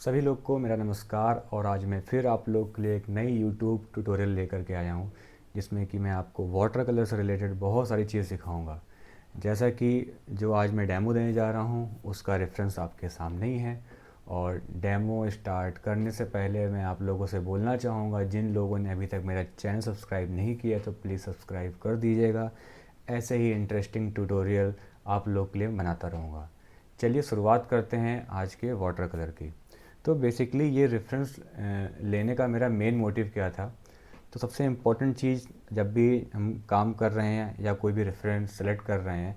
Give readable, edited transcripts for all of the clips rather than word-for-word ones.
सभी लोग को मेरा नमस्कार। और आज मैं फिर आप लोग के लिए एक नई यूट्यूब ट्यूटोरियल लेकर के आया हूँ, जिसमें कि मैं आपको वाटर कलर से रिलेटेड बहुत सारी चीज़ सिखाऊंगा। जैसा कि जो आज मैं डेमो देने जा रहा हूँ उसका रेफरेंस आपके सामने ही है। और डेमो स्टार्ट करने से पहले मैं आप लोगों से बोलना चाहूँगा, जिन लोगों ने अभी तक मेरा चैनल सब्सक्राइब नहीं किया तो प्लीज़ सब्सक्राइब कर दीजिएगा। ऐसे ही इंटरेस्टिंग ट्यूटोरियल आप लोग के लिए बनाता रहूँगा। चलिए शुरुआत करते हैं आज के वाटर कलर की। तो बेसिकली ये रेफरेंस लेने का मेरा मेन मोटिव क्या था। तो सबसे इम्पोर्टेंट चीज़, जब भी हम काम कर रहे हैं या कोई भी रेफरेंस सेलेक्ट कर रहे हैं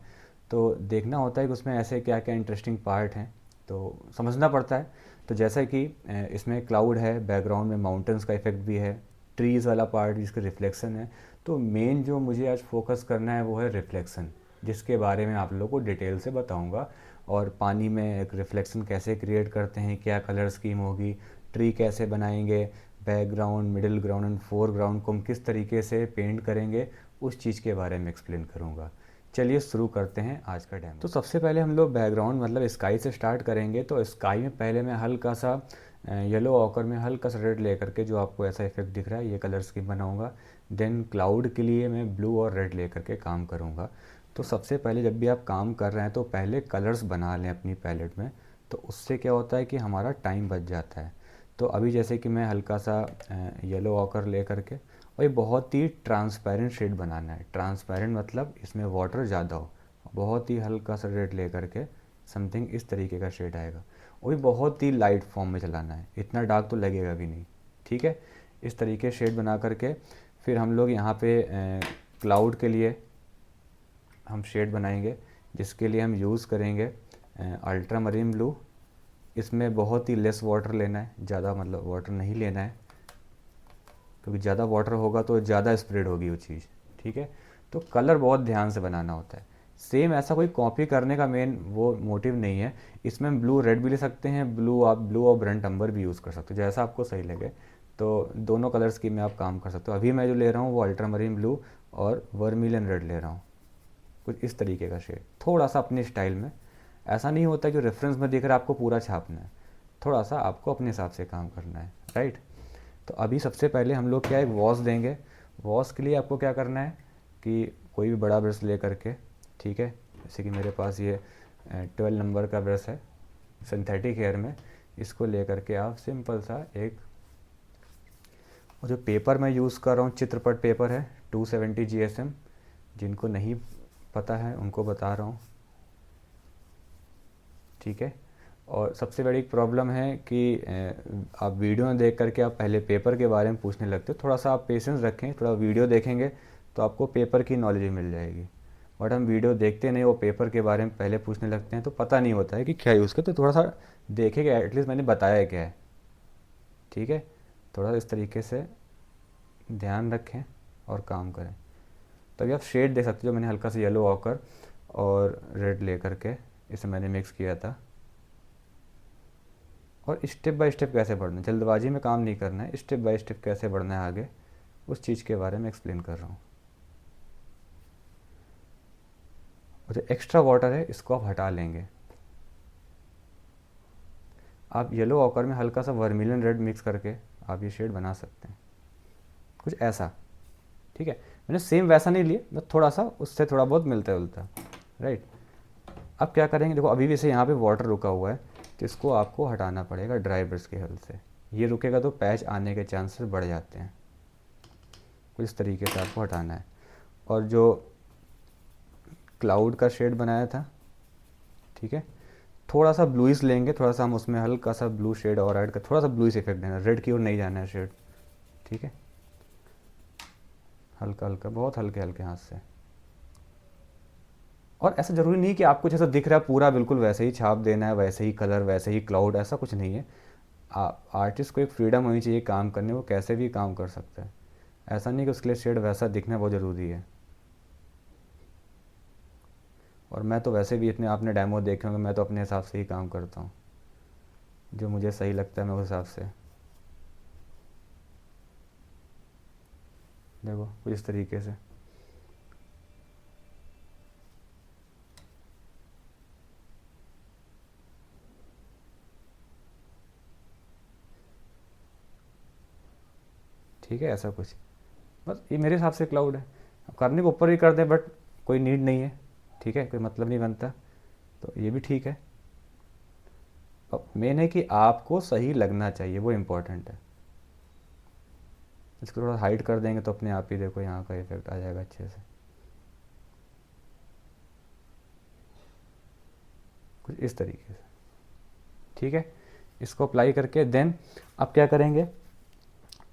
तो देखना होता है कि उसमें ऐसे क्या क्या इंटरेस्टिंग पार्ट हैं, तो समझना पड़ता है। तो जैसा कि इसमें क्लाउड है, बैकग्राउंड में माउंटेन्स का इफेक्ट भी है, ट्रीज़ वाला पार्ट जिसका रिफ्लेक्शन है। तो मेन जो मुझे आज फोकस करना है वो है रिफ्लेक्शन, जिसके बारे में आप लोगों को डिटेल से बताऊंगा। और पानी में एक रिफ्लेक्शन कैसे क्रिएट करते हैं, क्या कलर स्कीम होगी, ट्री कैसे बनाएंगे, background, middle ground and foreground को हम किस तरीके से पेंट करेंगे, उस चीज़ के बारे में एक्सप्लेन करूँगा। चलिए शुरू करते हैं आज का डेमो। तो सबसे पहले हम लोग बैकग्राउंड मतलब स्काई से स्टार्ट करेंगे। तो स्काई में पहले मैं हल्का सा येलो ऑकर में हल्का सा रेड लेकर के, जो आपको ऐसा इफेक्ट दिख रहा है, ये कलर स्कीम बनाऊंगा। देन क्लाउड के लिए मैं ब्लू और रेड लेकर के काम करूँगा। तो सबसे पहले जब भी आप काम कर रहे हैं तो पहले कलर्स बना लें अपनी पैलेट में। तो उससे क्या होता है कि हमारा टाइम बच जाता है। तो अभी जैसे कि मैं हल्का सा येलो ऑकर ले करके, और ये बहुत ही ट्रांसपेरेंट शेड बनाना है। ट्रांसपेरेंट मतलब इसमें वाटर ज़्यादा हो। बहुत ही हल्का सा रेड ले करके समथिंग इस तरीके का शेड आएगा। और ये बहुत ही लाइट फॉर्म में चलाना है, इतना डार्क तो लगेगा भी नहीं। ठीक है, इस तरीके शेड बना करके फिर हम लोग यहाँ पे क्लाउड के लिए हम शेड बनाएंगे, जिसके लिए हम यूज़ करेंगे अल्ट्रा मरीन ब्लू। इसमें बहुत ही लेस वाटर लेना है, ज़्यादा मतलब वाटर नहीं लेना है, क्योंकि ज़्यादा वाटर होगा तो ज़्यादा स्प्रेड होगी वो चीज़। ठीक है, तो कलर बहुत ध्यान से बनाना होता है। सेम ऐसा कोई कॉपी करने का मेन वो मोटिव नहीं है। इसमें हम ब्लू रेड भी ले सकते हैं, ब्लू आप ब्लू और ब्रंट अम्बर भी यूज़ कर सकते हो, जैसा आपको सही लगे। तो दोनों कलर्स की में आप काम कर सकते हो। अभी मैं जो ले रहा हूँ वो अल्ट्रा मरीन ब्लू और वर्मिलियन रेड ले रहा हूँ, कुछ इस तरीके का शेड, थोड़ा सा अपने स्टाइल में। ऐसा नहीं होता कि रेफरेंस में दिख रहा है आपको पूरा छापना है, थोड़ा सा आपको अपने हिसाब से काम करना है, राइट। तो अभी सबसे पहले हम लोग क्या एक वॉश देंगे। वॉश के लिए आपको क्या करना है कि कोई भी बड़ा ब्रश ले करके, ठीक है, जैसे कि मेरे पास ये 12 नंबर का ब्रश है सिंथेटिक हेयर में, इसको ले करके आप सिंपल सा एक, और जो पेपर मैं यूज़ कर रहा हूँ चित्रपट पेपर है 270 GSM। जिनको नहीं पता है उनको बता रहा हूँ, ठीक है। और सबसे बड़ी प्रॉब्लम है कि आप वीडियो में देख करके आप पहले पेपर के बारे में पूछने लगते हो। थोड़ा सा आप पेशेंस रखें, थोड़ा वीडियो देखेंगे तो आपको पेपर की नॉलेज भी मिल जाएगी। बट हम वीडियो देखते नहीं, वो पेपर के बारे में पहले पूछने लगते हैं तो पता नहीं होता है कि क्या यूज़ करते। तो थोड़ा सा देखेंगे एटलीस्ट मैंने बताया क्या है, ठीक है। थोड़ा इस तरीके से ध्यान रखें और काम करें। तभी आप शेड दे सकते हो। जो मैंने हल्का सा येलो ऑकर और रेड ले करके इसे मैंने मिक्स किया था। और स्टेप बाय स्टेप कैसे बढ़ना है, जल्दबाजी में काम नहीं करना है, स्टेप बाय स्टेप कैसे बढ़ना है आगे, उस चीज़ के बारे में एक्सप्लेन कर रहा हूँ। और जो एक्स्ट्रा वाटर है इसको आप हटा लेंगे। आप येलो ऑकर में हल्का सा वर्मिलियन रेड मिक्स करके आप ये शेड बना सकते हैं, कुछ ऐसा। ठीक है, मैंने सेम वैसा नहीं लिया, मैं थोड़ा सा उससे थोड़ा बहुत मिलता जुलता, राइट। अब क्या करेंगे, देखो अभी भी इसे यहाँ पे वाटर रुका हुआ है, तो इसको आपको हटाना पड़ेगा ड्राई ब्रश के हेल्प से। ये रुकेगा तो पैच आने के चांसेस बढ़ जाते हैं। कुछ इस तरीके से आपको हटाना है। और जो क्लाउड का शेड बनाया था, ठीक है, थोड़ा सा ब्लूइश लेंगे, थोड़ा सा हम उसमें हल्का सा ब्लू शेड और ऐड कर, थोड़ा सा ब्लूइश इफेक्ट देना, रेड की ओर नहीं जाना है शेड, ठीक है। हल्का हल्का, बहुत हल्के हल्के हाथ से। और ऐसा ज़रूरी नहीं कि आपको जैसा दिख रहा है पूरा बिल्कुल वैसे ही छाप देना है, वैसे ही कलर, वैसे ही क्लाउड, ऐसा कुछ नहीं है। आर्टिस्ट को एक फ्रीडम होनी चाहिए काम करने, वो कैसे भी काम कर सकता है। ऐसा नहीं कि उसके लिए शेड वैसा दिखना बहुत ज़रूरी है। और मैं तो वैसे भी इतने आपने डेमो देखे होंगे, मैं तो अपने हिसाब से ही काम करता हूँ, जो मुझे सही लगता है मैं उस हिसाब से। देखो कुछ इस तरीके से। ठीक है, ऐसा कुछ। बस ये मेरे हिसाब से क्लाउड है। अब करने को ऊपर भी कर दें बट कोई नीड नहीं है, ठीक है, कोई मतलब नहीं बनता, तो ये भी ठीक है। अब मेन है कि आपको सही लगना चाहिए, वो इम्पोर्टेंट है। इसको थोड़ा हाइड कर देंगे तो अपने आप ही देखो यहाँ का इफेक्ट आ जाएगा अच्छे से, कुछ इस तरीके से, ठीक है। इसको अप्लाई करके देन अब क्या करेंगे,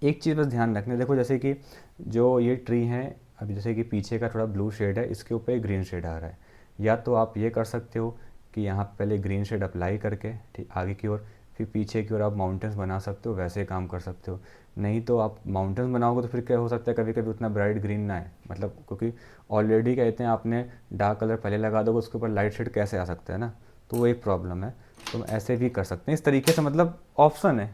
एक चीज़ बस ध्यान रखना, देखो जैसे कि जो ये ट्री हैं, अभी जैसे कि पीछे का थोड़ा ब्लू शेड है, इसके ऊपर एक ग्रीन शेड आ रहा है। या तो आप ये कर सकते हो कि यहाँ पहले ग्रीन शेड अप्लाई करके ठीक आगे की ओर, फिर पीछे की ओर आप माउंटेन्स बना सकते हो, वैसे काम कर सकते हो। नहीं तो आप माउंटेन्स बनाओगे तो फिर क्या हो सकता है, कभी कभी उतना ब्राइट ग्रीन ना है, मतलब क्योंकि ऑलरेडी कहते हैं आपने डार्क कलर पहले लगा दोगे, उसके ऊपर लाइट शेड कैसे आ सकता है ना, तो वो एक प्रॉब्लम है। तो ऐसे भी कर सकते हैं इस तरीके से, मतलब ऑप्शन है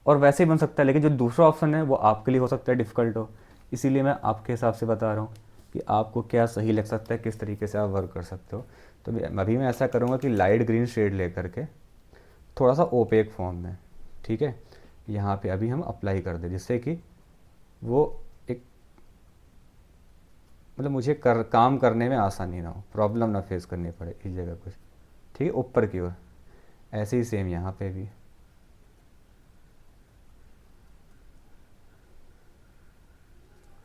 और वैसे ही बन सकता है, लेकिन जो दूसरा ऑप्शन है वो आपके लिए हो सकता है डिफ़िकल्ट हो, इसीलिए मैं आपके हिसाब से बता रहा हूँ कि आपको क्या सही लग सकता है, किस तरीके से आप वर्क कर सकते हो। तो अभी मैं ऐसा करूँगा कि लाइट ग्रीन शेड ले करके थोड़ा सा ओपेक फॉर्म में, ठीक है, यहाँ पे अभी हम अप्लाई कर दें, जिससे कि वो एक मतलब मुझे काम करने में आसानी ना हो, प्रॉब्लम ना फेस करनी पड़े इस जगह कुछ, ठीक है, ऊपर की ओर। ऐसे ही सेम यहाँ पे भी,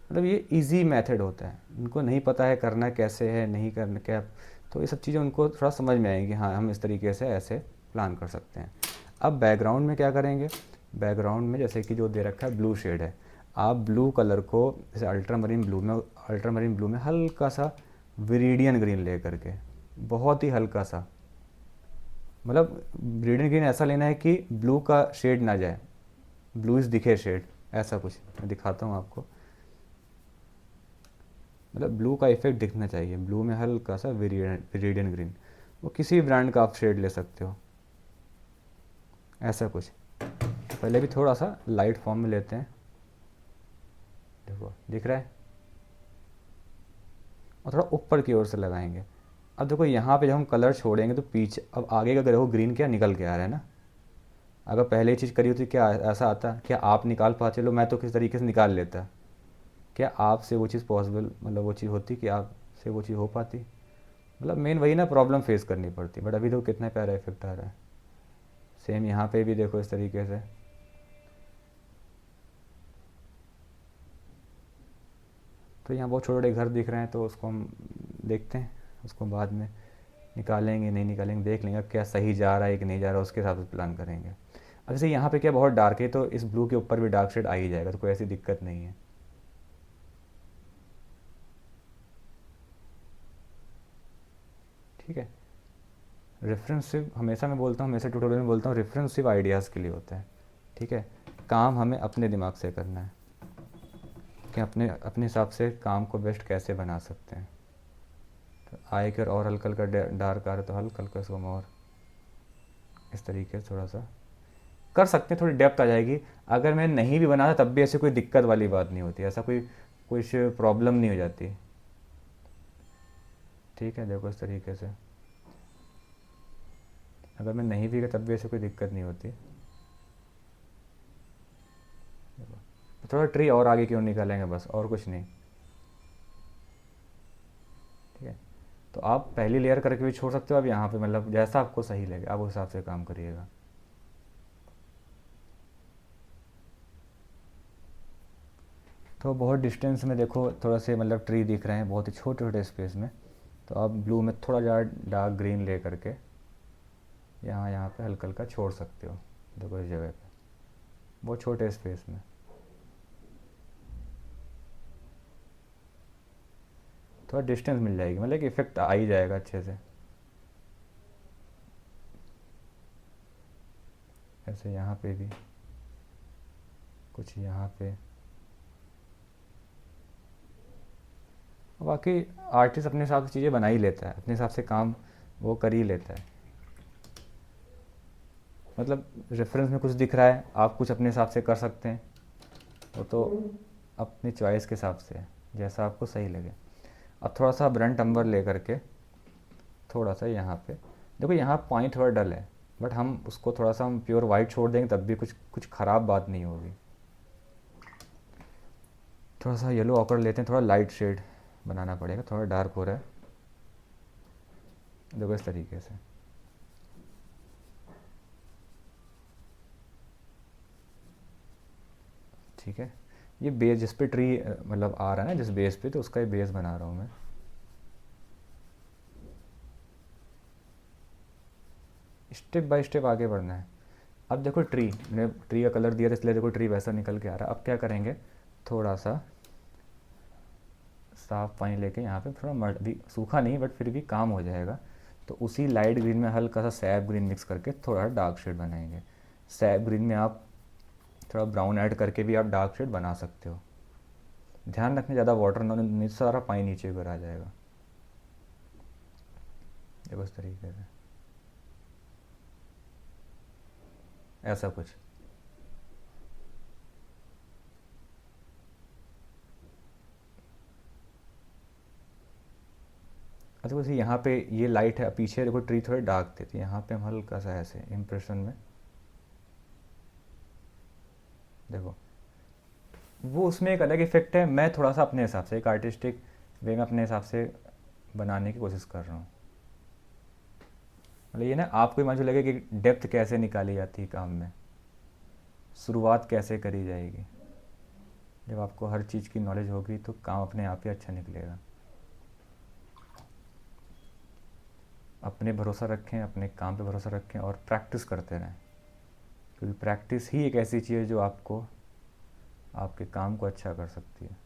मतलब ये इजी मेथड होता है, उनको नहीं पता है करना कैसे है, नहीं करना क्या, तो ये सब चीज़ें उनको थोड़ा समझ में आएंगी, हाँ हम इस तरीके से ऐसे प्लान कर सकते हैं। अब बैकग्राउंड में क्या करेंगे, बैकग्राउंड में जैसे कि जो दे रखा है ब्लू शेड है, आप ब्लू कलर को जैसे अल्ट्रामरीन ब्लू में हल्का सा विरिडियन ग्रीन ले करके, बहुत ही हल्का सा, मतलब विरिडियन ग्रीन ऐसा लेना है कि ब्लू का शेड ना जाए, ब्लूइश दिखे शेड, ऐसा कुछ मैं दिखाता हूँ आपको। मतलब ब्लू का इफेक्ट दिखना चाहिए, ब्लू में हल्का सा विरिडियन ग्रीन, वो किसी ब्रांड का आप शेड ले सकते हो, ऐसा कुछ। पहले भी थोड़ा सा लाइट फॉर्म में लेते हैं, देखो दिख रहा है, और थोड़ा ऊपर की ओर से लगाएंगे। अब देखो यहाँ पे जब हम कलर छोड़ेंगे तो पीछे अब आगे का देखो ग्रीन क्या निकल के आ रहा है ना, अगर पहले ही चीज़ करी होती क्या ऐसा आता, क्या आप निकाल पाते, चलो मैं तो किस तरीके से निकाल लेता, क्या आपसे वो चीज़ पॉसिबल, मतलब वो चीज़ होती कि आपसे वो चीज़ हो पाती, मतलब मेन वही ना, प्रॉब्लम फेस करनी पड़ती। बट अभी तो कितना प्यारा इफेक्ट आ रहा है। सेम यहाँ पे भी देखो इस तरीके से, तो यहाँ बहुत छोटे छोटे घर दिख रहे हैं, तो उसको हम देखते हैं, उसको बाद में निकालेंगे नहीं निकालेंगे देख लेंगे, अब क्या सही जा रहा है कि नहीं जा रहा है, उसके हिसाब से प्लान करेंगे। अब जैसे यहाँ पे क्या बहुत डार्क है, तो इस ब्लू के ऊपर भी डार्क शेड आ ही जाएगा, तो कोई ऐसी दिक्कत नहीं है, ठीक है। रेफरेंस सिर्फ हमेशा मैं बोलता हूँ, हमेशा ट्यूटोरियल में बोलता हूँ, रेफरेंस सिर्फ आइडियाज़ के लिए होता है, ठीक है। काम हमें अपने दिमाग से करना है कि अपने अपने हिसाब से काम को बेस्ट कैसे बना सकते हैं। तो आई कर और हल्का हल्का डार्क आ रहा है तो हल्का हल्का इसको हम और इस तरीके से थोड़ा सा कर सकते हैं, थोड़ी डेप्थ आ जाएगी। अगर मैं नहीं भी बनाता तब भी ऐसी कोई दिक्कत वाली बात नहीं होती, ऐसा कोई कुछ प्रॉब्लम नहीं हो जाती, ठीक है। देखो इस तरीके से अगर मैं नहीं भी किया तब भी ऐसी कोई दिक्कत नहीं होती। थोड़ा ट्री और आगे क्यों निकालेंगे, बस और कुछ नहीं, ठीक है। तो आप पहली लेयर करके भी छोड़ सकते हो, अब यहाँ पे मतलब जैसा आपको सही लगे आप उस हिसाब से काम करिएगा। तो बहुत डिस्टेंस में देखो थोड़ा से मतलब ट्री दिख रहे हैं बहुत ही छोटे छोटे स्पेस में, तो आप ब्लू में थोड़ा ज़्यादा डार्क ग्रीन ले करके यहाँ यहाँ पे हल्का हल्का छोड़ सकते हो, देखो इस जगह पे बहुत छोटे स्पेस में, थोड़ा डिस्टेंस मिल जाएगी, मतलब कि इफेक्ट आ ही जाएगा अच्छे से। ऐसे यहाँ पे भी कुछ यहाँ पे, बाकी आर्टिस्ट अपने हिसाब से चीज़ें बना ही लेता है, अपने हिसाब से काम वो कर ही लेता है। मतलब रेफरेंस में कुछ दिख रहा है, आप कुछ अपने हिसाब से कर सकते हैं, वो तो अपनी चॉइस के हिसाब से है, जैसा आपको सही लगे। अब थोड़ा सा ब्रंट अम्बर ले करके थोड़ा सा यहाँ पे देखो, यहाँ पॉइंट थोड़ा डल है, बट हम उसको थोड़ा सा हम प्योर वाइट छोड़ देंगे तब भी कुछ कुछ ख़राब बात नहीं होगी, थोड़ा सा येलो ऑकर लेते हैं, थोड़ा लाइट शेड बनाना पड़ेगा, थोड़ा डार्क हो रहा है, देखो इस तरीके से। ठीक है, ये बेस जिस पे ट्री मतलब आ रहा है ना जिस बेस पे, तो उसका ये बेस बना रहा हूँ मैं। स्टेप बाय स्टेप आगे बढ़ना है। अब देखो ट्री, मैंने ट्री का कलर दिया था इसलिए देखो ट्री वैसा निकल के आ रहा है। अब क्या करेंगे, थोड़ा सा साफ पानी लेके यहाँ पे थोड़ा मर भी, सूखा नहीं बट फिर भी काम हो जाएगा। तो उसी लाइट ग्रीन में हल्का सा सैप ग्रीन मिक्स करके थोड़ा डार्क शेड बनाएंगे। सैप ग्रीन में आप थोड़ा ब्राउन ऐड करके भी आप डार्क शेड बना सकते हो। ध्यान रखना ज़्यादा वाटर ना, नहीं सारा पानी नीचे गिर आ जाएगा। देखो इस तरीके से, ऐसा कुछ। अच्छा वैसे यहाँ पे ये लाइट है, पीछे देखो ट्री थोड़े डार्क थे, तो यहाँ पे हम हल्का सा ऐसे इम्प्रेशन में देखो, वो उसमें एक अलग इफेक्ट है। मैं थोड़ा सा अपने हिसाब से एक आर्टिस्टिक वे में अपने हिसाब से बनाने की कोशिश कर रहा हूँ। मतलब ये ना आपको ही मालूम लगे कि डेप्थ कैसे निकाली जाती है काम में, शुरुआत कैसे करी जाएगी। जब आपको हर चीज़ की नॉलेज होगी तो काम अपने आप ही अच्छा निकलेगा। अपने भरोसा रखें, अपने काम पे भरोसा रखें और प्रैक्टिस करते रहें, क्योंकि प्रैक्टिस ही एक ऐसी चीज़ है जो आपको आपके काम को अच्छा कर सकती है।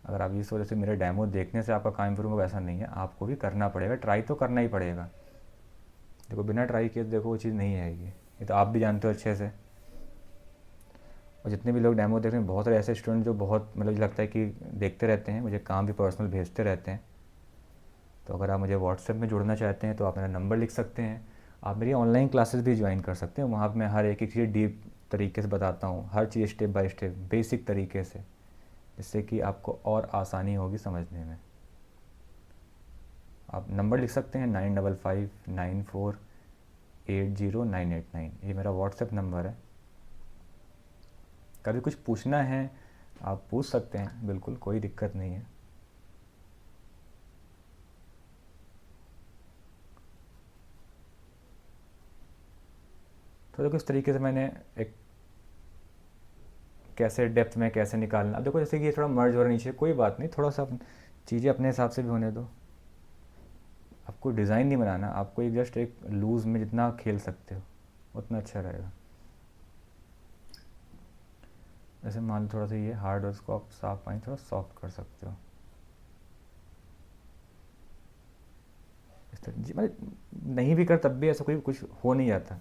अगर आप इस वजह से मेरे डेमो देखने से आपका काम इम्प्रूव होगा, ऐसा नहीं है, आपको भी करना पड़ेगा, ट्राई तो करना ही पड़ेगा। देखो बिना ट्राई किए देखो वो चीज़ नहीं आएगी, ये तो आप भी जानते हो अच्छे से। और जितने भी लोग डेमो देख रहे हैं, बहुत सारे ऐसे स्टूडेंट जो बहुत मतलब लगता है कि देखते रहते हैं, मुझे काम भी पर्सनल भेजते रहते हैं। तो अगर आप मुझे व्हाट्सएप में जुड़ना चाहते हैं तो आप मेरा नंबर लिख सकते हैं। आप मेरी ऑनलाइन क्लासेस भी ज्वाइन कर सकते हैं, वहाँ पर मैं हर एक एक चीज़ डीप तरीके से बताता हूँ, हर चीज़ स्टेप बाय स्टेप बेसिक तरीके से, जिससे कि आपको और आसानी होगी समझने में। आप नंबर लिख सकते हैं 9559480989, ये मेरा व्हाट्सएप नंबर है। कभी कुछ पूछना है आप पूछ सकते हैं, बिल्कुल कोई दिक्कत नहीं है। तो देखो इस तरीके से मैंने एक कैसे डेप्थ में कैसे निकालना। अब देखो जैसे कि ये थोड़ा मर्ज हो रहा नीचे, कोई बात नहीं, थोड़ा सा चीज़ें अपने हिसाब से भी होने दो। आपको डिज़ाइन नहीं बनाना, आपको एक जस्ट एक लूज़ में जितना आप खेल सकते हो उतना अच्छा रहेगा। जैसे मान लो थोड़ा सा ये हार्ड और इसको आप साफ पानी थोड़ा सॉफ्ट कर सकते हो इस तरह जी। मतलब नहीं भी कर तब भी ऐसा कोई कुछ हो नहीं जाता,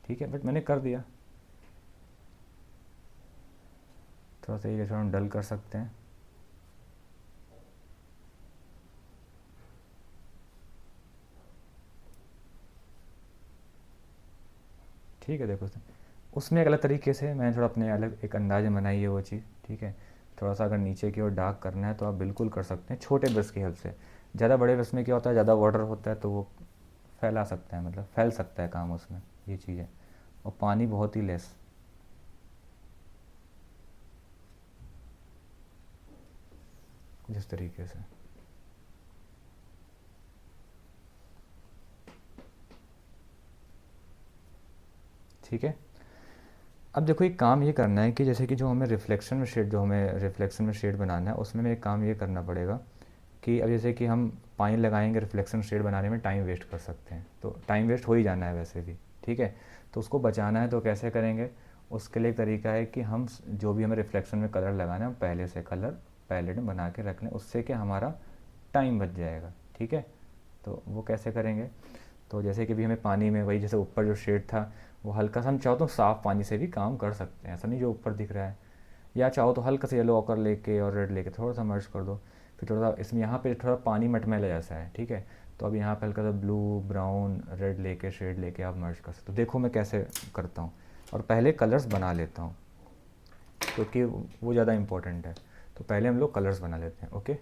ठीक है, बट मैंने कर दिया। थोड़ा सा ये थोड़ा हम डल कर सकते हैं। ठीक है, देखो उसमें एक अलग तरीके से मैंने थोड़ा अपने अलग एक अंदाज में बनाई है वो चीज़। ठीक है, थोड़ा सा अगर नीचे की ओर डार्क करना है तो आप बिल्कुल कर सकते हैं छोटे ब्रश की हेल्प से। ज़्यादा बड़े ब्रश में क्या होता है, ज़्यादा वाटर होता है तो वो फैला सकता है, मतलब फैल सकता है काम उसमें, ये चीज़ है। और पानी बहुत ही लेस, जिस तरीके से। ठीक है, अब देखो एक काम ये करना है कि जैसे कि जो हमें रिफ्लेक्शन में शेड, जो हमें रिफ्लेक्शन में शेड बनाना है उसमें एक काम ये करना पड़ेगा कि अब जैसे कि हम पानी लगाएंगे रिफ्लेक्शन शेड बनाने में टाइम वेस्ट कर सकते हैं, तो टाइम वेस्ट हो ही जाना है वैसे भी। ठीक है, तो उसको बचाना है तो कैसे करेंगे, उसके लिए एक तरीका है कि हम जो भी हमें रिफ्लेक्शन में कलर लगाना है हम पहले से कलर पैलेट में बना के रख लें, उससे कि हमारा टाइम बच जाएगा। ठीक है, तो वो कैसे करेंगे, तो जैसे कि भी हमें पानी में वही जैसे ऊपर जो शेड था वो हल्का सा, हम चाहो तो साफ़ पानी से भी काम कर सकते हैं, ऐसा नहीं जो ऊपर दिख रहा है। या चाहो तो हल्का सा येलो ऑकर लेके और रेड लेके थोड़ा सा मर्ज कर दो। फिर थोड़ा सा इसमें यहाँ पे थोड़ा पानी मटमैला जैसा है, ठीक है, तो अब यहाँ पे हल्का सा ब्लू ब्राउन रेड लेके शेड लेके आप मर्ज कर सकते हो। देखो मैं कैसे करता हूँ, और पहले कलर्स बना लेता हूँ क्योंकि वो ज़्यादा इंपॉर्टेंट है। तो पहले हम लोग कलर्स बना लेते हैं। ओके,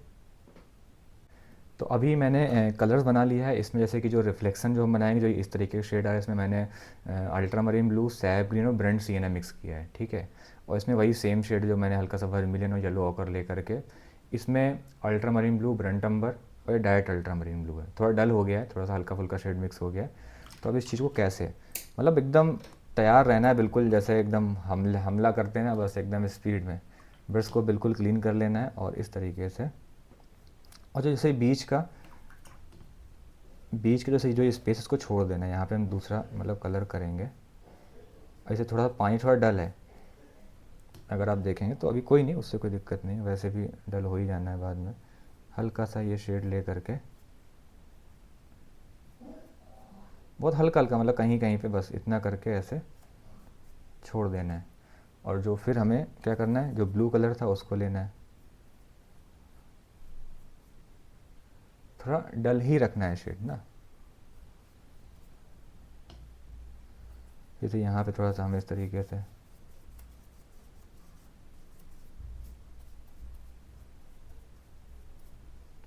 तो अभी मैंने कलर्स बना लिया है इसमें। जैसे कि जो रिफ्लेक्शन जो हम बनाएंगे, जो इस तरीके के शेड है, इसमें मैंने ultra marine blue, SAP green और ब्रेंड सिएना मिक्स किया है। ठीक है, और इसमें वही सेम शेड जो मैंने हल्का सा वर्मिलियन और येलो ऑकर लेकर के, इसमें अल्ट्रा मरीन ब्लू, ब्रंट अम्बर और डायरेक्ट अल्ट्रा मरीन ब्लू है। थोड़ा डल हो गया है, थोड़ा सा हल्का फुल्का शेड मिक्स हो गया है। तो अब इस चीज़ को कैसे, मतलब एकदम तैयार रहना है बिल्कुल, जैसे एकदम हमला करते हैं ना, बस एकदम स्पीड में ब्रश को बिल्कुल क्लीन कर लेना है और इस तरीके से। और जो जैसे बीच के जैसे जो स्पेस उसको छोड़ देना है। यहाँ पे हम दूसरा मतलब कलर करेंगे। ऐसे थोड़ा सा पानी थोड़ा डल है, अगर आप देखेंगे तो अभी कोई नहीं, उससे कोई दिक्कत नहीं है, वैसे भी डल हो ही जाना है बाद में। हल्का सा ये शेड ले करके बहुत हल्का हल्का, मतलब कहीं कहीं पे बस इतना करके ऐसे छोड़ देना है। और जो फिर हमें क्या करना है, जो ब्लू कलर था उसको लेना है, थोड़ा डल ही रखना है शेड ना। जैसे यहाँ पे थोड़ा सा हमें इस तरीके से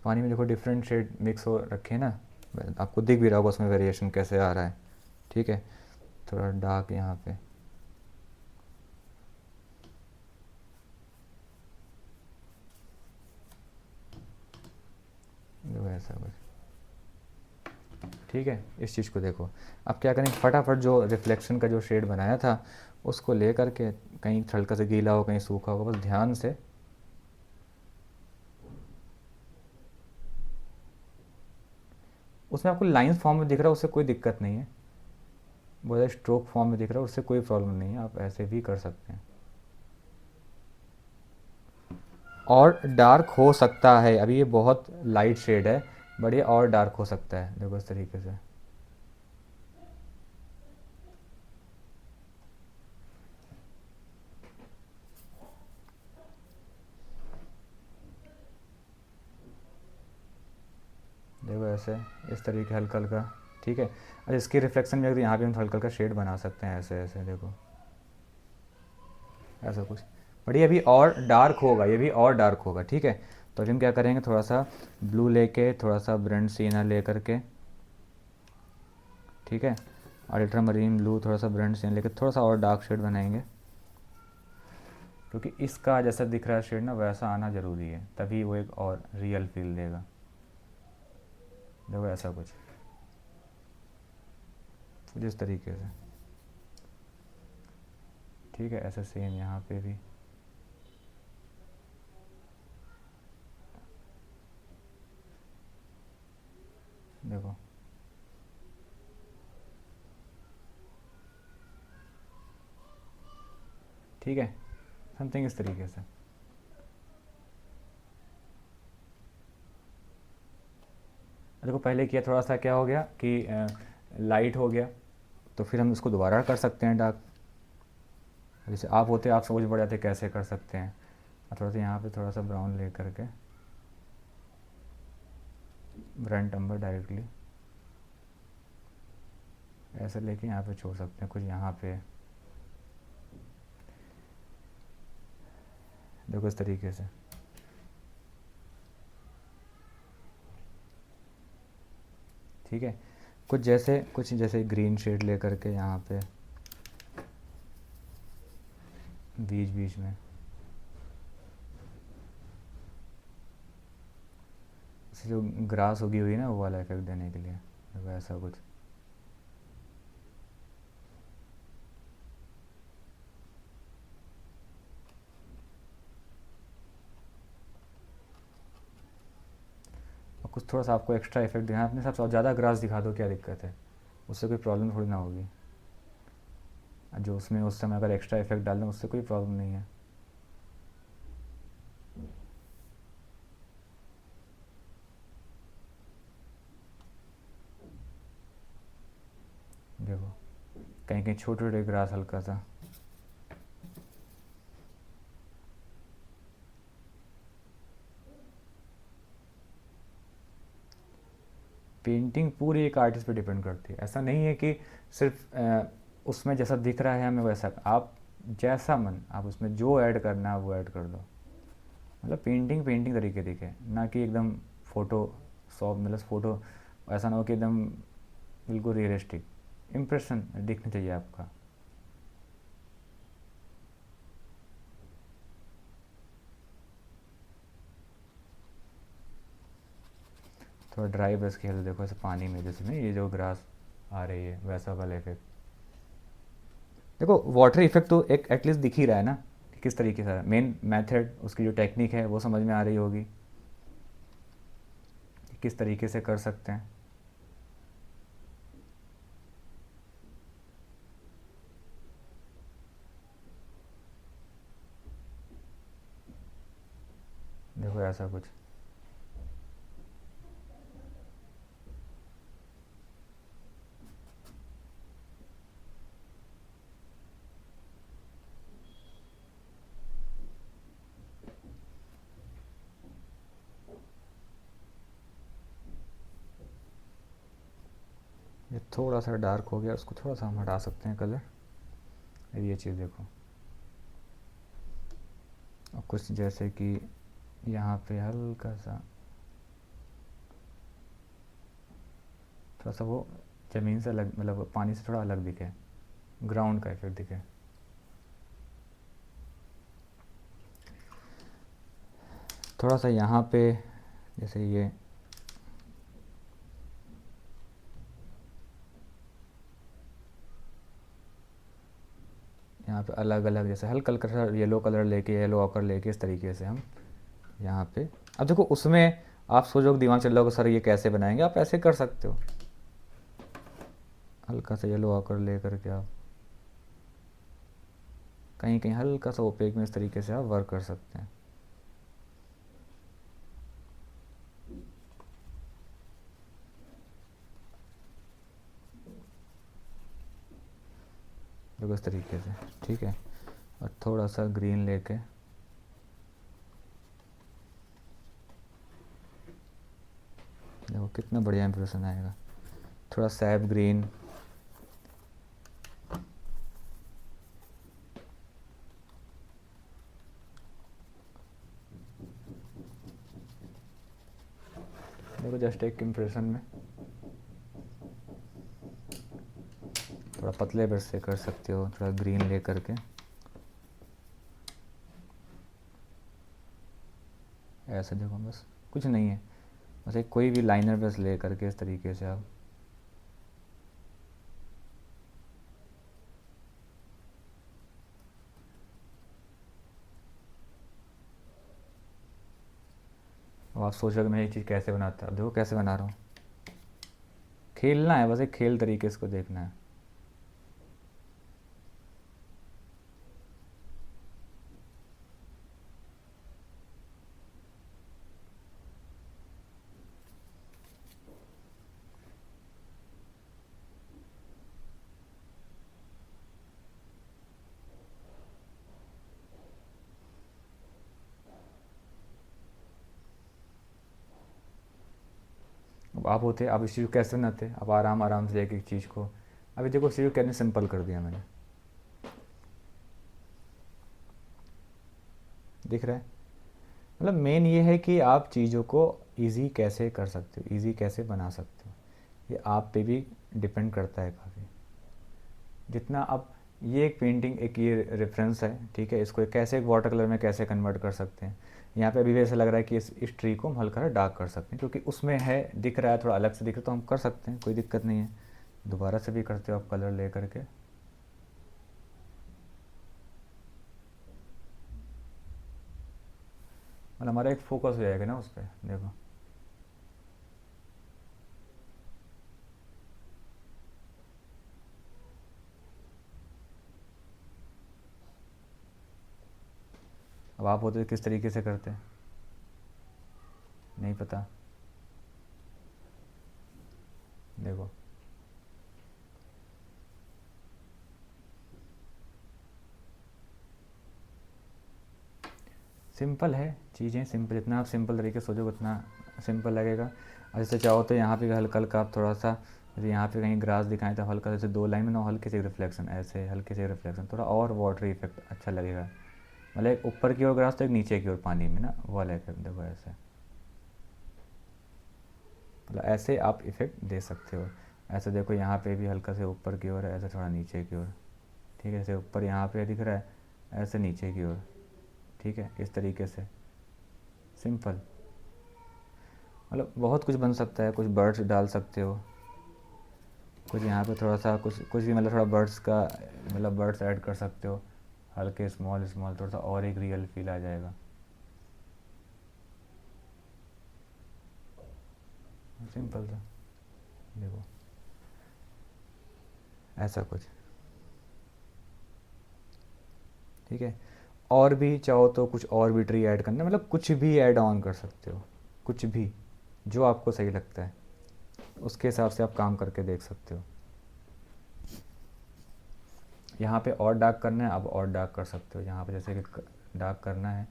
पानी में देखो डिफरेंट शेड मिक्स हो रखे हैं ना, आपको दिख भी रहा होगा उसमें वेरिएशन कैसे आ रहा है। ठीक है, थोड़ा डार्क यहाँ पे, देखो ऐसा कुछ। ठीक है, इस चीज़ को देखो। अब क्या करें, फटाफट जो रिफ्लेक्शन का जो शेड बनाया था उसको ले करके, कहीं हल्का से गीला हो कहीं सूखा होगा, बस ध्यान से उसमें आपको लाइंस फॉर्म में दिख रहा है, उससे कोई दिक्कत नहीं है। बहुत ज़्यादा स्ट्रोक फॉर्म में दिख रहा है, उससे कोई प्रॉब्लम नहीं है, आप ऐसे भी कर सकते हैं। और डार्क हो सकता है, अभी ये बहुत लाइट शेड है, बट ये और डार्क हो सकता है, देखो इस तरीके से। देखो ऐसे, इस तरीके हल्का हल्का। ठीक है, और इसकी रिफ्लेक्शन में अगर यहाँ पे हम हल्का हल्का शेड बना सकते हैं, ऐसे ऐसे देखो, ऐसा कुछ। बट ये अभी और डार्क होगा, ये भी और डार्क होगा। ठीक है, तो अभी हम क्या करेंगे, थोड़ा सा ब्लू लेके, थोड़ा सा ब्रंट सीना ले करके, ठीक है, अल्ट्रा मरीन ब्लू, थोड़ा सा ब्रंट सीना लेकर थोड़ा सा और डार्क शेड बनाएंगे, क्योंकि इसका जैसा दिख रहा है शेड ना वैसा आना ज़रूरी है, तभी वो एक और रियल फील देगा। देखो ऐसा कुछ इस तरीके से। ठीक है, ऐसा सेम यहाँ पे भी। देखो ठीक है, समथिंग इस तरीके से। देखो पहले किया थोड़ा सा क्या हो गया कि लाइट हो गया, तो फिर हम इसको दोबारा कर सकते हैं डार्क। जैसे आप होते आप समझ पड़ जाते कैसे कर सकते हैं। थोड़ा सा यहाँ पे थोड़ा सा ब्राउन ले करके, ब्रंट अम्बर डायरेक्टली ऐसे लेके यहाँ पे छोड़ सकते हैं कुछ यहाँ पे, देखो इस तरीके से। ठीक है, कुछ जैसे ग्रीन शेड ले करके यहाँ पे बीच बीच में, जो ग्रास उगी हुई है ना वो वाला इफेक्ट देने के लिए, देखो ऐसा कुछ। और कुछ थोड़ा सा आपको एक्स्ट्रा इफेक्ट देना है अपने हिसाब से, और ज़्यादा ग्रास दिखा दो, क्या दिक्कत है, उससे कोई प्रॉब्लम थोड़ी ना होगी। जो उसमें उस समय अगर एक्स्ट्रा इफेक्ट डाल दें उससे कोई प्रॉब्लम नहीं है। देखो कहीं कहीं छोटे छोटे ग्रास हल्का सा। पेंटिंग पूरी एक आर्टिस्ट पे डिपेंड करती है, ऐसा नहीं है कि सिर्फ उसमें जैसा दिख रहा है हमें वैसा, आप जैसा मन आप उसमें जो ऐड करना है वो ऐड कर दो। मतलब पेंटिंग पेंटिंग तरीके दिखे, ना कि एकदम फ़ोटो शॉप, मतलब फ़ोटो ऐसा ना हो कि एकदम बिल्कुल रियलिस्टिक इम्प्रेशन दिखना चाहिए आपका। थोड़ा ड्राई ब्रश खेल देखो ऐसे पानी में, जिसमें ये जो ग्रास आ रही है वैसा वाला इफेक्ट। देखो वाटर इफेक्ट तो एक एटलीस्ट दिख ही रहा है ना कि किस तरीके से। मेन मेथड उसकी जो टेक्निक है वो समझ में आ रही होगी कि किस तरीके से कर सकते हैं। देखो ऐसा कुछ। ये थोड़ा सा डार्क हो गया, उसको थोड़ा सा हम हटा सकते हैं कलर। ये चीज़ देखो। और कुछ जैसे कि यहाँ पे हल्का सा थोड़ा सा वो ज़मीन से अलग, मतलब पानी से थोड़ा अलग दिखे, ग्राउंड का इफेक्ट दिखे। थोड़ा सा यहाँ पे जैसे ये यहाँ पे अलग अलग, जैसे हल्का हल्का सा येलो कलर लेके, येलो ऑकर लेके, इस तरीके से हम यहाँ पे। अब देखो उसमें आप सोचोगे, दिमाग चल रहा होगा सर ये कैसे बनाएंगे, आप ऐसे कर सकते हो, हल्का सा येलो ऑकर ले करके आप कहीं कहीं हल्का सा ओपेक में इस तरीके से आप वर्क कर सकते हैं। देखो इस तरीके से, ठीक है। और थोड़ा सा ग्रीन लेके देखो कितना बढ़िया इंप्रेशन आएगा। थोड़ा सैप ग्रीन, देखो जस्ट एक इम्प्रेशन में। थोड़ा पतले ब्रश से कर सकते हो, थोड़ा ग्रीन ले करके ऐसे देखो, बस कुछ नहीं है, बस एक कोई भी लाइनर ब्रश ले करके इस तरीके से आप अब आप सोचोगे मैं ये चीज़ कैसे बनाता, अब देखो कैसे बना रहा हूँ। खेलना है, बस एक खेल तरीके से इसको देखना है। अब आप होते, आप इस चीज़ को कैसे बनाते, आप आराम आराम से एक एक चीज़ को, अभी देखो इस चीज़ को कैसे सिंपल कर दिया मैंने, दिख रहा है। मतलब मेन ये है कि आप चीज़ों को इजी कैसे कर सकते हो, इजी कैसे बना सकते हो, ये आप पे भी डिपेंड करता है काफ़ी। जितना आप, ये एक पेंटिंग, एक ये रेफरेंस है, ठीक है, इसको कैसे एक वाटर कलर में कैसे कन्वर्ट कर सकते हैं। यहाँ पे अभी भी ऐसा लग रहा है कि इस ट्री को हम हल्का डार्क कर सकते हैं, क्योंकि उसमें है, दिख रहा है, थोड़ा अलग से दिख रहा है, तो हम कर सकते हैं, कोई दिक्कत नहीं है। दोबारा से भी करते हो आप कलर ले करके। मतलब हमारा एक फोकस हो जाएगा ना उस पर, देखो। अब आप होते तो किस तरीके से करते, नहीं पता, देखो। सिंपल है चीज़ें, सिंपल, जितना आप सिंपल तरीके से सोचोगे उतना सिंपल लगेगा। और जैसे चाहो तो यहाँ पे हल्का हल्का आप थोड़ा सा, जैसे यहाँ पे कहीं ग्रास दिखाएं तो हल्का, जैसे दो लाइन में ना हल्के से रिफ्लेक्शन, ऐसे हल्के से रिफ्लेक्शन, थोड़ा और वाटर इफेक्ट अच्छा लगेगा। मतलब एक ऊपर की ओर ग्रास तो एक नीचे की ओर पानी में ना, वो वाला इफेक्ट देखो ऐसे। मतलब ऐसे आप इफेक्ट दे सकते हो। ऐसे देखो यहाँ पे भी हल्का से ऊपर की ओर है, ऐसे थोड़ा नीचे की ओर, ठीक है, ऐसे ऊपर यहाँ पे दिख रहा है, ऐसे नीचे की ओर, ठीक है, इस तरीके से सिंपल। मतलब बहुत कुछ बन सकता है, कुछ बर्ड्स डाल सकते हो, कुछ यहाँ पे थोड़ा सा कुछ कुछ भी मतलब थोड़ा बर्ड्स का मतलब बर्ड्स ऐड कर सकते हो, हल्के स्मॉल स्मॉल, थोड़ा सा और एक रियल फील आ जाएगा। सिंपल सा देखो ऐसा कुछ, ठीक है। और भी चाहो तो कुछ और भी ट्री ऐड करना, मतलब कुछ भी ऐड ऑन कर सकते हो, कुछ भी जो आपको सही लगता है उसके हिसाब से आप काम करके देख सकते हो। यहाँ पे और डार्क करना है, अब और डार्क कर सकते हो। यहाँ पे जैसे कि डार्क करना है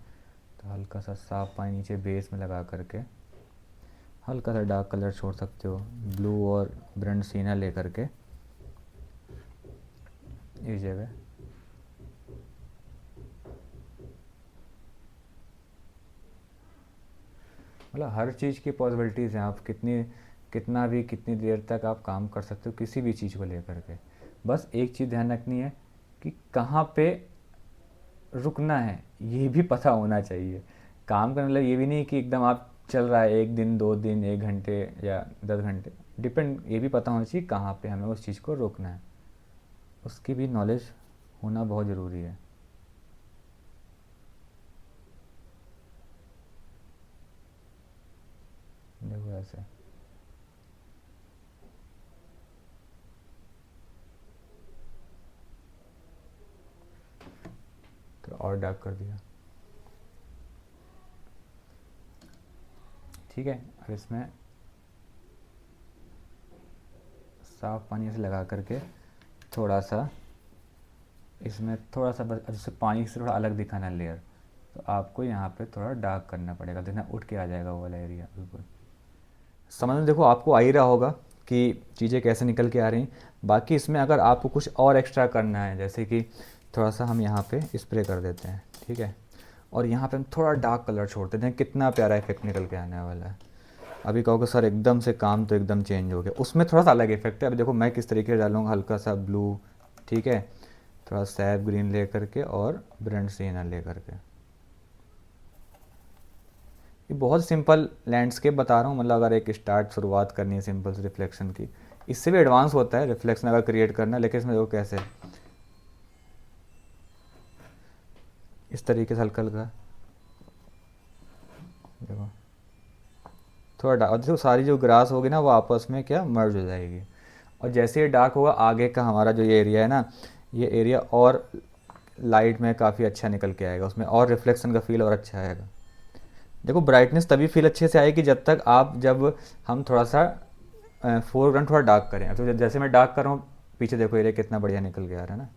तो हल्का सा साफ पानी नीचे बेस में लगा करके हल्का सा डार्क कलर छोड़ सकते हो, ब्लू और ब्रंट सीना ले करके इस जगह। मतलब हर चीज़ की पॉसिबिलिटीज़ हैं, आप कितनी देर तक आप काम कर सकते हो किसी भी चीज़ को लेकर के। बस एक चीज़ ध्यान रखनी है कि कहाँ पे रुकना है, ये भी पता होना चाहिए। काम का मतलब ये भी नहीं कि एकदम आप चल रहा है 1 दिन 2 दिन 1 घंटे या 10 घंटे, डिपेंड, ये भी पता होना चाहिए कहाँ पे हमें उस चीज़ को रोकना है, उसकी भी नॉलेज होना बहुत ज़रूरी है। देखो ऐसे तो और डार्क कर दिया, ठीक है। अब इसमें साफ पानी से लगा करके थोड़ा सा इसमें थोड़ा सा बस जैसे पानी से थोड़ा अलग दिखाना लेयर, तो आपको यहाँ पे थोड़ा डार्क करना पड़ेगा, देखना उठ के आ जाएगा वो वाला एरिया बिल्कुल। समझ में देखो आपको आ ही रहा होगा कि चीज़ें कैसे निकल के आ रही हैं। बाकी इसमें अगर आपको कुछ और एक्स्ट्रा करना है, जैसे कि थोड़ा सा हम यहाँ पे स्प्रे कर देते हैं, ठीक है, और यहाँ पे हम थोड़ा डार्क कलर छोड़ देते हैं, कितना प्यारा इफेक्ट निकल के आने वाला है। अभी कहोगे सर एकदम से काम तो एकदम चेंज हो गया, उसमें थोड़ा सा अलग इफेक्ट है। अभी देखो मैं किस तरीके से डालूँगा, हल्का सा ब्लू, ठीक है, थोड़ा सैप ग्रीन ले करके और ब्रंट सीना ले करके। ये बहुत सिंपल लैंडस्केप बता रहा हूँ, मतलब अगर एक शुरुआत करनी है सिंपल से रिफ्लेक्शन की, इससे भी एडवांस होता है रिफ्लेक्शन अगर क्रिएट करना है, लेकिन इसमें देखो कैसे इस तरीके से हल्का हल्का देखो थोड़ा डार्क, देखो सारी जो ग्रास होगी ना वो आपस में क्या मर्ज हो जाएगी। और जैसे ये डार्क होगा आगे का हमारा जो ये एरिया है ना, ये एरिया और लाइट में काफ़ी अच्छा निकल के आएगा, उसमें और रिफ्लेक्शन का फील और अच्छा आएगा। देखो ब्राइटनेस तभी फील अच्छे से आएगी जब हम थोड़ा सा फोरग्राउंड थोड़ा डार्क करें। तो जैसे मैं डार्क कर रहा हूँ, पीछे देखो एरिया कितना बढ़िया निकल के आ रहा है ना।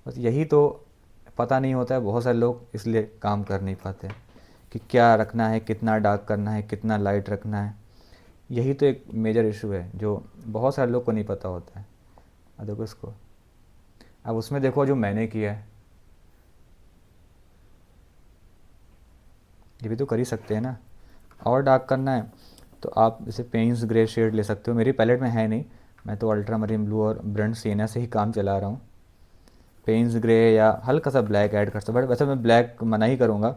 बस यही तो पता नहीं होता है, बहुत सारे लोग इसलिए काम कर नहीं पाते कि क्या रखना है, कितना डार्क करना है, कितना लाइट रखना है। यही तो एक मेजर इशू है जो बहुत सारे लोग को नहीं पता होता है। अब देखो इसको, अब उसमें देखो जो मैंने किया है, ये भी तो कर ही सकते हैं ना। और डार्क करना है तो आप इसे पेंस ग्रे शेड ले सकते हो, मेरी पैलेट में है नहीं, मैं तो अल्ट्रा मरीन ब्लू और ब्रंट सिएना से ही काम चला रहा हूँ। पेंस ग्रे या हल्का सा ब्लैक ऐड कर सकते हो, बट वैसे मैं ब्लैक मना ही करूँगा।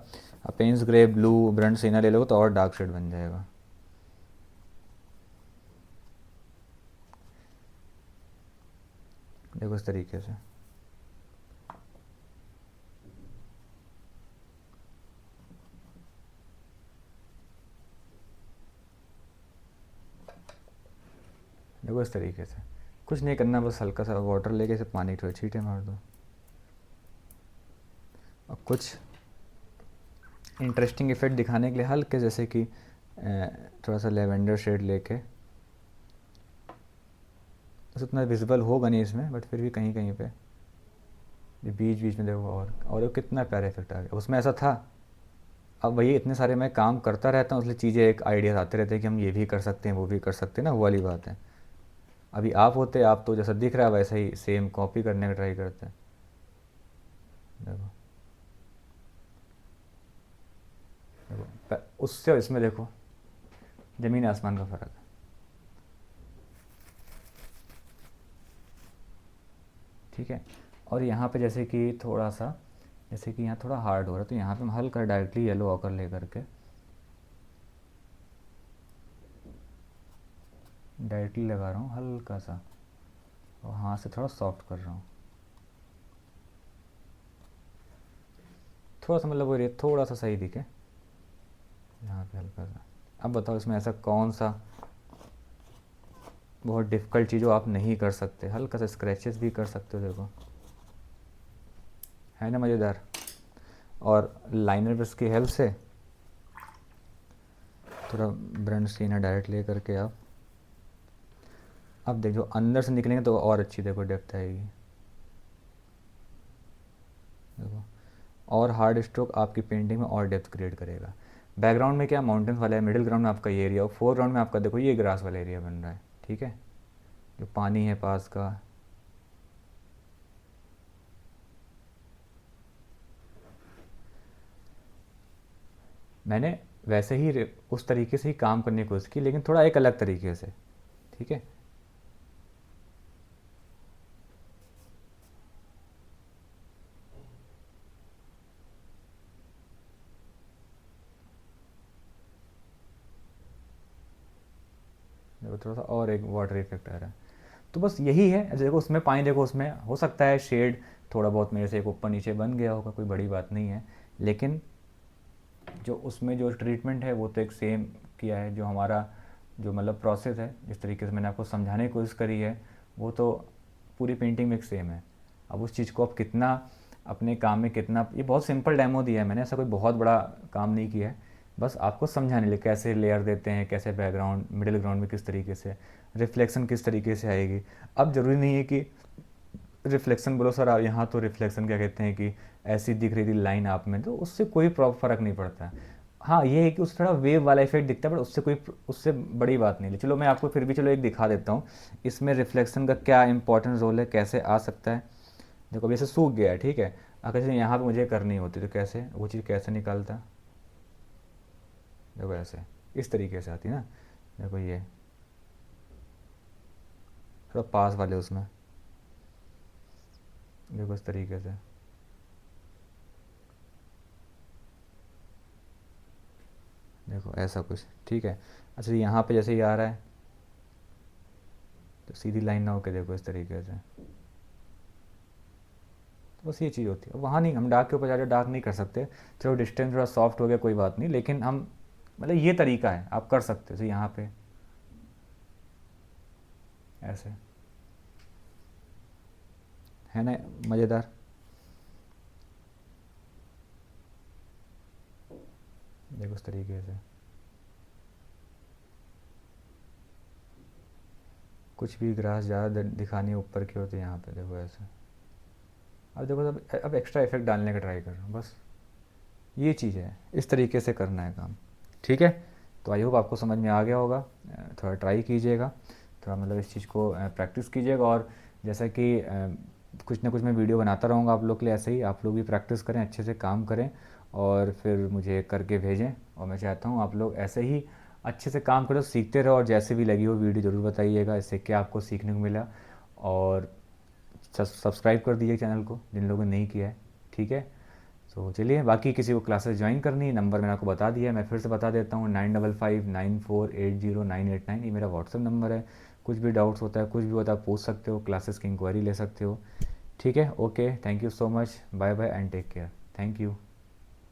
आप Payne's grey blue burnt sienna ले लो तो और डार्क शेड बन जाएगा। देखो इस तरीके से, देखो इस तरीके से कुछ नहीं करना, बस हल्का सा वाटर लेके इसे पानी थोड़े छींटे मार दो। और कुछ इंटरेस्टिंग इफेक्ट दिखाने के लिए हल्के जैसे कि थोड़ा सा लेवेंडर शेड लेके, बस उतना विजिबल होगा नहीं इसमें, बट फिर भी कहीं कहीं पे ये बीच बीच में देखो, और वो कितना प्यारा इफेक्ट आ गया। उसमें ऐसा था, अब वही इतने सारे मैं काम करता रहता हूँ इसलिए चीज़ें एक आइडियाज़ आते रहते हैं कि हम ये भी कर सकते हैं वो भी कर सकते हैं ना, वो वाली बात है। अभी आप होते, आप तो जैसा दिख रहा है वैसा ही सेम कॉपी करने का ट्राई करते हैं। देखो देखो उससे और इसमें देखो ज़मीन आसमान का फ़र्क है, ठीक है। और यहाँ पे जैसे कि थोड़ा सा, जैसे कि यहाँ थोड़ा हार्ड हो रहा है तो यहाँ पे हम हल्का डायरेक्टली येलो ऑकर ले करके डायरेक्टली लगा रहा हूँ हल्का सा और हाथ से थोड़ा सॉफ्ट कर रहा हूँ, थोड़ा सा मतलब वो एरिया थोड़ा सा सही दिखे यहाँ पे हल्का सा। अब बताओ इसमें ऐसा कौन सा बहुत डिफ़िकल्ट चीज़ जो आप नहीं कर सकते, हल्का सा स्क्रैचेस भी कर सकते हो, देखो है ना मज़ेदार। और लाइनर ब्रश की हेल्प से थोड़ा ब्रंट सीना डायरेक्ट ले करके आप अब देखो अंदर से निकलेंगे तो और अच्छी देखो डेप्थ आएगी, देखो। और हार्ड स्ट्रोक आपकी पेंटिंग में और डेप्थ क्रिएट करेगा। बैकग्राउंड में क्या माउंटेन्स वाला है, मिडिल ग्राउंड में आपका ये एरिया, और फोरग्राउंड में आपका देखो ये ग्रास वाला एरिया बन रहा है, ठीक है, जो पानी है पास का। मैंने वैसे ही उस तरीके से ही काम करने की कोशिश की, लेकिन थोड़ा एक अलग तरीके से, ठीक है। देखो थोड़ा सा और एक वाटर इफेक्ट आ रहा है, तो बस यही है। देखो उसमें पानी, देखो उसमें हो सकता है शेड थोड़ा बहुत मेरे से एक ऊपर नीचे बन गया होगा, कोई बड़ी बात नहीं है, लेकिन जो उसमें जो ट्रीटमेंट है वो तो एक सेम किया है। जो हमारा जो मतलब प्रोसेस है, जिस तरीके से मैंने आपको समझाने की कोशिश करी है, वो तो पूरी पेंटिंग में एक सेम है। अब उस चीज़ को आप कितना अपने काम में कितना, ये बहुत सिंपल डेमो दिया है मैंने, ऐसा कोई बहुत बड़ा काम नहीं किया है, बस आपको समझाने लिए कैसे लेयर देते हैं, कैसे बैकग्राउंड मिडिल ग्राउंड में किस तरीके से रिफ्लेक्शन किस तरीके से आएगी। अब ज़रूरी नहीं है कि रिफ्लेक्शन बोलो सर, आप यहाँ तो रिफ्लेक्शन क्या कहते हैं कि ऐसी दिख रही थी लाइन आप में, तो उससे कोई फ़र्क नहीं पड़ता है। हाँ ये है कि उससे थोड़ा वेव वाला इफेक्ट दिखता है, बट उससे कोई उससे बड़ी बात नहीं है। चलो मैं आपको फिर भी चलो एक दिखा देता हूँ इसमें रिफ्लेक्शन का क्या इंपॉर्टेंट रोल है, कैसे आ सकता है। देखो अभी ऐसे सूख गया है, ठीक है, अगर जैसे यहाँ पे मुझे करनी होती तो कैसे वो चीज़ कैसे निकालता, देखो ऐसे इस तरीके से आती है ना। देखो ये थोड़ा पास वाले उसमें, देखो इस तरीके से, देखो ऐसा कुछ, ठीक है। अच्छा यहाँ पे जैसे ही आ रहा है तो सीधी लाइन ना होके देखो इस तरीके से, तो बस ये चीज़ होती है। वहाँ नहीं, हम डार्क के ऊपर ज़्यादा डार्क नहीं कर सकते, चलो डिस्टेंस थोड़ा सॉफ्ट हो गया कोई बात नहीं, लेकिन हम मतलब ये तरीका है आप कर सकते हो। जैसे यहाँ पे ऐसे, है ना मज़ेदार। देखो इस तरीके से कुछ भी ग्रास ज़्यादा दिखानी है ऊपर की हो तो यहाँ पे देखो ऐसे। अब देखो अब एक्स्ट्रा इफेक्ट डालने का ट्राई कर रहा हूँ, बस ये चीज़ है, इस तरीके से करना है काम, ठीक है। तो आई होप आपको समझ में आ गया होगा। थोड़ा ट्राई कीजिएगा, थोड़ा मतलब इस चीज़ को प्रैक्टिस कीजिएगा, और जैसा कि कुछ ना कुछ मैं वीडियो बनाता रहूँगा आप लोग के लिए, ऐसे ही आप लोग भी प्रैक्टिस करें, अच्छे से काम करें और फिर मुझे करके भेजें। और मैं चाहता हूँ आप लोग ऐसे ही अच्छे से काम करो, सीखते रहो, और जैसे भी लगी हो वीडियो ज़रूर बताइएगा इससे क्या आपको सीखने को मिला। और सब्सक्राइब कर दीजिए चैनल को जिन लोगों ने नहीं किया है, ठीक है। तो चलिए, बाकी किसी को क्लासेस ज्वाइन करनी है, नंबर मैंने आपको बता दिया है, मैं फिर से बता देता हूँ 9559480989, ये मेरा व्हाट्सअप नंबर है। कुछ भी डाउट्स होता है, कुछ भी होता है, आप पूछ सकते हो, क्लासेस की इंक्वायरी ले सकते हो, ठीक है। Okay, thank you so much, bye bye and take care, thank you.